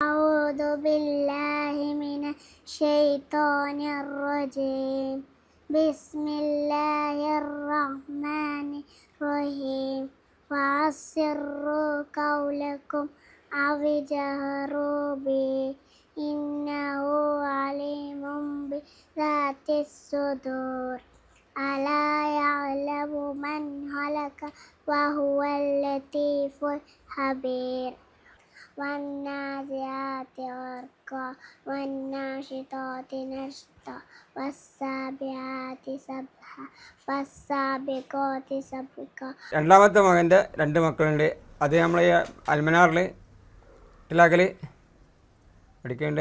أعوذ بالله من الشيطان الرجيم بسم الله الرحمن الرحيم وأسروا قولكم أو اجهروا به إنه عليم بذات الصدور ألا يعلم من خلق وهو اللطيف الخبير والنازعات غرقا والناشطات نشطا والسابحات سبحا فالسابقات سبقا. രണ്ടാമത്തെ മകൻ്റെ രണ്ട് മക്കളുണ്ട്. അത് നമ്മൾ ഈ അൽമനാറിൽ ഇലാക്കൽ പഠിക്കേണ്ട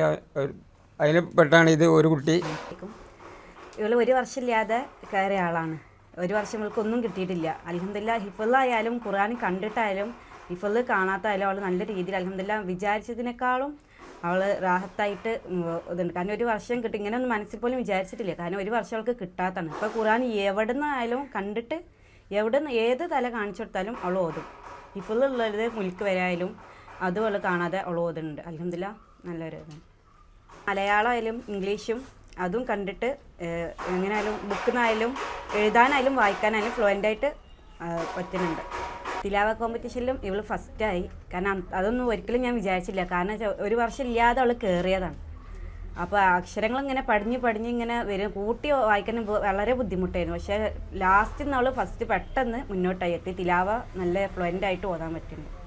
അതിൽ പെട്ടാണ് ഇത് ഒരു കുട്ടി. ഇവൾ ഒരു വർഷമില്ലാതെ കയറിയ ആളാണ്. ഒരു വർഷം ഇവൾക്കൊന്നും കിട്ടിയിട്ടില്ല. അൽഹംദുലില്ലാഹ് ഹിഫ്ളായാലും ഖുർആൻ കണ്ടിട്ടായാലും ഹിഫ്ള് കാണാത്തായാലും അവൾ നല്ല രീതിയിൽ അൽഹംദുലില്ലാഹ് വിചാരിച്ചതിനേക്കാളും അവൾ റാഹത്തായിട്ട് ഇതുണ്ട്. കാരണം ഒരു വർഷം കിട്ടി ഇങ്ങനെ ഒന്നും മനസ്സിൽ പോലും വിചാരിച്ചിട്ടില്ല. കാരണം ഒരു വർഷം അവൾക്ക് കിട്ടാത്തതാണ്. ഇപ്പോൾ ഖുർആൻ എവിടെ നിന്നായാലും കണ്ടിട്ട് എവിടെ നിന്ന് ഏത് തല കാണിച്ചു കൊടുത്താലും അവൾ ഓതും. ഹിഫ്ളുള്ളത് മുൽക്ക് വരായാലും അതും അവൾ കാണാതെ അവൾ ഓതുന്നുണ്ട്. അൽഹംദുലില്ലാഹ് നല്ലൊരു ഇതാണ്. മലയാളമായാലും ഇംഗ്ലീഷും അതും കണ്ടിട്ട് എങ്ങനെയായാലും ബുക്കിൽ നിന്നായാലും എഴുതാനായാലും വായിക്കാനായാലും ഫ്ലുവൻ്റായിട്ട് പറ്റുന്നുണ്ട്. തിലാവ കോമ്പറ്റീഷനിലും ഇവൾ ഫസ്റ്റായി. കാരണം അതൊന്നും ഒരിക്കലും ഞാൻ വിചാരിച്ചില്ല. കാരണം ഒരു വർഷം ഇല്ലാതെ അവൾ കയറിയതാണ്. അപ്പോൾ അക്ഷരങ്ങളിങ്ങനെ പടിഞ്ഞ് ഇങ്ങനെ വരും. കൂട്ടി വായിക്കാനും വളരെ ബുദ്ധിമുട്ടായിരുന്നു. പക്ഷേ ലാസ്റ്റിൽ നിന്ന് അവൾ ഫസ്റ്റ് പെട്ടെന്ന് മുന്നോട്ടായി എത്തി. തിലാവ നല്ല ഫ്ലുവൻ്റായിട്ട് ഓതാൻ പറ്റുന്നുണ്ട്.